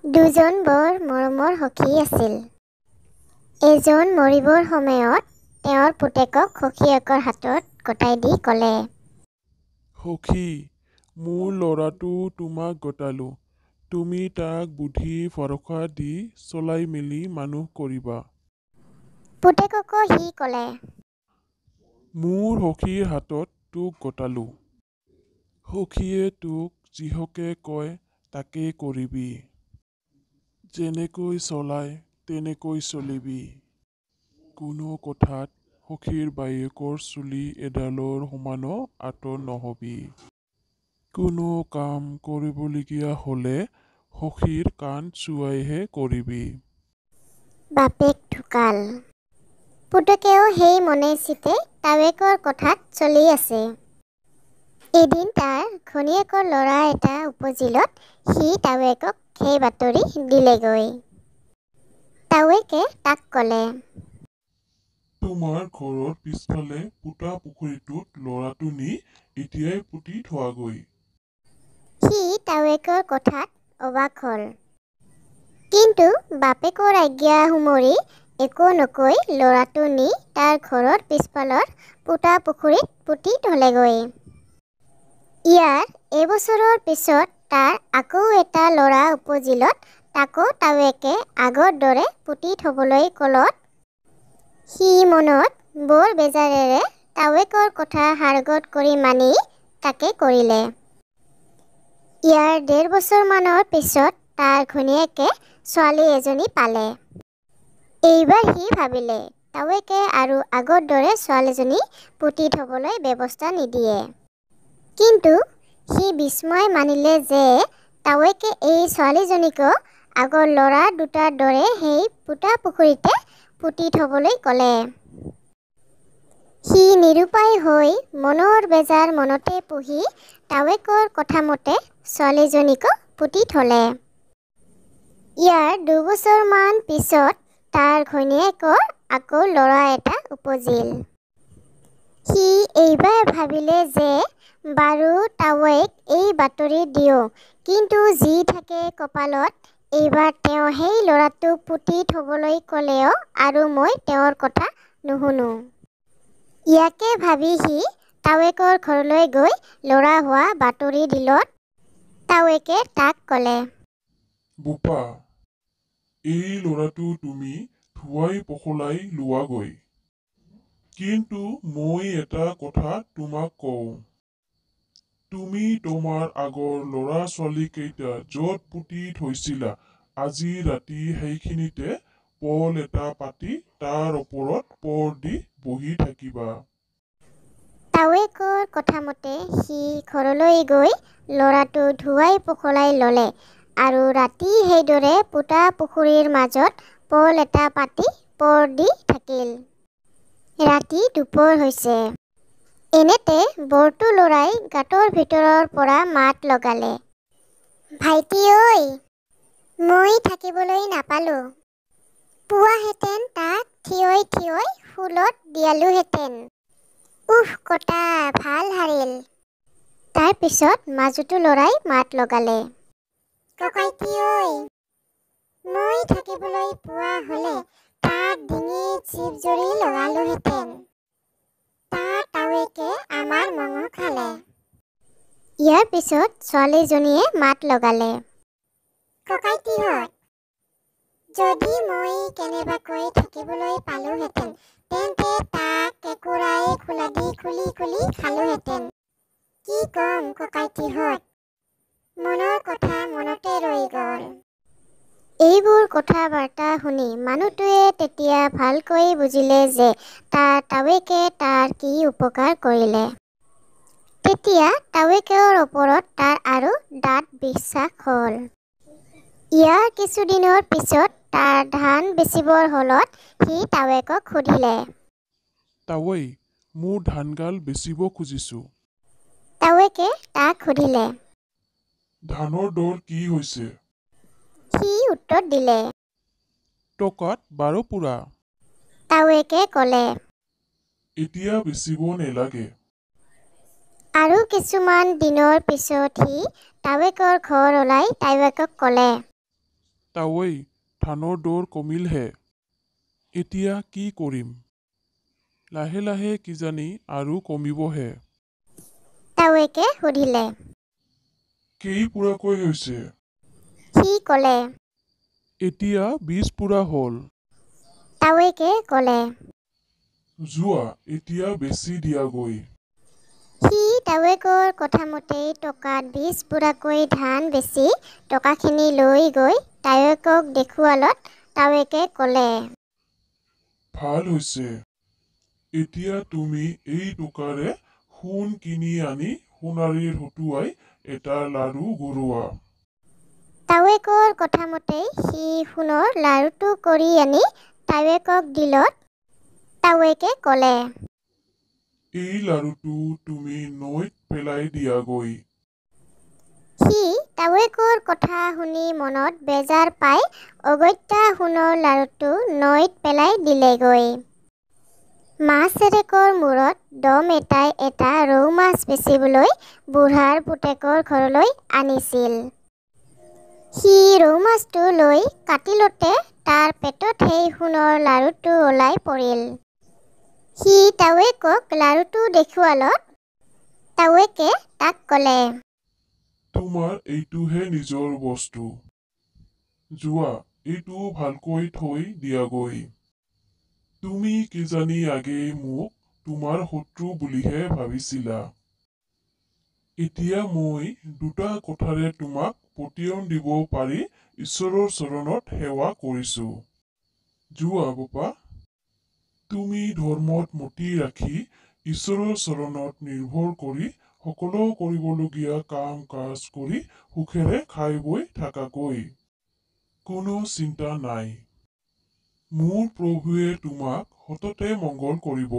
দুজন বৰ মৰমৰ সখী আছিল। এজন মৰিবৰ সময়ত তেওঁৰ পুতেকক সখীয়েকৰ হাতত গতাই দি ক'লে, সখী, মোৰ ল'ৰাটো তোমাক গতালো। তুমি তাক বুদ্ধি ভৰসা দি চলাই মেলি মানুহ কৰিবা। পুতেককো সি ক'লে, মোৰ সখীৰ হাতত তোক গতালো। সখীয়ে তোক যিহকে কয় তাকেই কৰিবি। যেনেকৈ চলায় তেনেকৈ চলিবি। কোনো কথাত সখীৰ বায়েকৰ চুলি এডালৰ সমানো আঁতৰ নহবি। কোনো কাম কৰিবলগীয়া হ'লে সখীৰ কাণ চুৱাইহে কৰিবি। বাপেক ঢুকাল। পুতেকেও সেই মনে চিতে তাৱেকৰ কথাত চলি আছে। এদিন তাৰ ঘনীয়েকৰ ল'ৰা এটা উপজিলত সি তাৱেকক সেই বাতৰি দিলেগৈ। তাৱেকে তাক ক'লে, তোমাৰ ঘৰৰ পিছফালে পোতা পুখুৰীটোত ল'ৰাটো নি এতিয়াই পুতি থোৱাগৈ। সি তাৱেকৰ কথাত অবাক হ'ল। কিন্তু বাপেকৰ আজ্ঞা সুমৰি একো নকৈ ল'ৰাটো নি তাৰ ঘৰৰ পিছফালৰ পোতা পুখুৰীত পুতি থলেগৈ। ইয়াৰ এবছৰৰ পিছত তাৰ আকৌ এটা ল'ৰা উপজিলত তাকো তাৱেকে আগৰ দৰে পুতি থবলৈ ক'লত সি মনত বৰ বেজাৰেৰে তাৱেকৰ কথা সাৰগত কৰি মানি তাকে কৰিলে। ইয়াৰ ১.৫ বছৰমানৰ পিছত তাৰ ঘনীয়েকে ছোৱালী এজনী পালে। এইবাৰ সি ভাবিলে তাৱেকে আৰু আগৰ দৰে ছোৱালীজনী পুতি থবলৈ ব্যৱস্থা নিদিয়ে। কিন্তু সি বিস্ময় মানিলে যে তাৱেকে এই ছোৱালীজনীকো আগৰ ল'ৰা দুটাৰ দৰে সেই পোতা পুখুৰীতে পুতি থবলৈ ক'লে। সি নিৰুপায় হৈ মনৰ বেজাৰ মনতে পুহি তাৱেকৰ কথামতে ছোৱালীজনীকো পুতি থলে। ইয়াৰ ২ বছৰমান পিছত তাৰ ঘৈণীয়েকৰ আকৌ ল'ৰা এটা উপজিল। সি এইবাৰ ভাবিলে যে বাৰু তাৱৈক এই বাতৰি দিওঁ, কিন্তু যি থাকে কপালত এইবাৰ তেওঁ সেই ল'ৰাটোক পুতি থবলৈ ক'লেও আৰু মই তেওঁৰ কথা নুশুনো। ইয়াকে ভাবি সি তাৱেকৰ ঘৰলৈ গৈ ল'ৰা হোৱা বাতৰি দিলত তাৱেকে তাক ক'লে, বোপা, এই ল'ৰাটো তুমি ধুৱাই পখলাই লোৱাগৈ। কিন্তু মই এটা কথা তোমাক কওঁ। তুমি তোমাৰ আগৰ ল'ৰা ছোৱালীকেইটা য'ত পুতি থৈছিলা আজি ৰাতি সেইখিনিতে পল এটা পাতি তাৰ ওপৰত পৰ দি বহি থাকিবা। তাৱেকৰ কথামতে সি ঘৰলৈ গৈ ল'ৰাটো ধুৱাই পখলাই ল'লে আৰু ৰাতি সেইদৰে পোতা পুখুৰীৰ মাজত পল এটা পাতি পৰ দি থাকিল। ৰাতি দুপৰ হৈছে। এনেতে বৰটো ল'ৰাই গাঁতৰ ভিতৰৰ পৰা মাত লগালে, ভাইটি ঐ, মই থাকিবলৈ নাপালো। পোৱাহেঁতেন তাক থিয়ই থিয়ই শুলত দিয়ালোহেঁতেন। উফ কটা ভাল হাৰিল। তাৰ পিছত মাজুটো ল'ৰাই মাত লগালে, ককাইটি ঐ, মই থাকিবলৈ পোৱা হ'লে তাক ডিঙিত চিপ জৰি লগালোহেঁতেন। তাৰ তাৱেকে আমাৰ মঙহ খালে। ইয়াৰ পিছত ছোৱালীজনীয়ে মাত লগালে, ককাইটিহঁত, যদি মই কেনেবাকৈ থাকিবলৈ পালোহেঁতেন তেন্তে তাক কেঁকোৰাই খোলাদি খুলি খুলি খালোহেঁতেন। কি কম ককাইটিহঁত, মনৰ কথা মনতে ৰৈ গ'ল। এইবোৰ কথা বাৰ্তা শুনি মানুহটোৱে তেতিয়া ভালকৈ বুজিলে যে তাৰ তাৱেকে তাৰ কি উপকাৰ কৰিলে। তেতিয়া তাৱেকৰ ওপৰত তাৰ আৰু ডাঠ বিশ্বাস হ'ল। ইয়াৰ কিছুদিনৰ পিছত তাৰ ধান বেচিবৰ হ'লত সি তাৱেকক সুধিলে, তাৱৈ, মোৰ ধানগাল বেচিব খুজিছোঁ। তাৱেকে তাক সুধিলে, ধানৰ দৰ কি হৈছে? সি উত্তৰ দিলে, টকাত ১২ পুৰা। তাৱেকে ক'লে, এতিয়া বেচিব নেলাগে। আৰু কিছুমান দিনৰ পিছত সি তাৱেকৰ ঘৰ ওলাই তাৱেকক ক'লে, তাৱৈ ধানৰ দৰ কমিলহে, এতিয়া কি কৰিম? লাহে লাহে কিজানি আৰু কমিবহে। তাৱেকে সুধিলে। কেই পুৰাকৈ হৈছে? সি ক'লে। এতিয়া 20 পুৰা হ'ল। তাৱেকে ক'লে। যোৱা এতিয়া বেছি দিয়াগৈ। সি তাৱেকৰ কথামতেই টকাত 20 পুৰাকৈ ধান বেচি টকাখিনি লৈ গৈ তাৱেকক দেখুৱালত তাৱেকে ক'লে, ভাল হৈছে। এতিয়া তুমি এই টকাৰে সোণ কিনি আনি সোণাৰীৰ হতুৱাই এটা লাৰু গঢ়োৱা। তাৱেকৰ কথামতেই সি সোণৰ লাৰুটো কৰি আনি তাৱেকক দিলত তাৱেকে ক'লে, এই লাৰুটো তুমি নৈত পেলাই দিয়াগৈ। সি তাৱেকৰ কথা শুনি মনত বেজাৰ পাই অগত্যা সোণৰ লাৰুটো নৈত পেলাই দিলেগৈ। মাছৰেকৰ মূৰত দম এটাই এটা ৰৌ মাছ বেচিবলৈ বুঢ়াৰ পুতেকৰ ঘৰলৈ আনিছিল। সি ৰৌ মাছটো লৈ কাটিলতে তাৰ পেটত সেই সোণৰ লাৰুটো ওলাই পৰিল। সি তাৱেকক লাৰুটো দেখুৱালত তাৱেকে তাক ক'লে, তোমাৰ এইটোহে নিজৰ বস্তু। যোৱা এইটো ভালকৈ থৈ দিয়াগৈ। তুমি কিজানি আগেয়ে মোক তোমাৰ শত্ৰু বুলিহে ভাবিছিলা। এতিয়া মই দুটা কথাৰে তোমাক পতিয়ন দিব পাৰি ঈশ্বৰৰ চৰণত সেৱা কৰিছো। যোৱা বোপা। তুমি ধৰ্মত মতি ৰাখি ঈশ্বৰৰ চৰণত নিৰ্ভৰ কৰি সকলো কৰিবলগীয়া কাম কাজ কৰি সুখেৰে খাই বৈ থাকাকৈ। কোনো চিন্তা নাই। মোৰ প্ৰভুৱে তোমাক সততে মংগল কৰিব।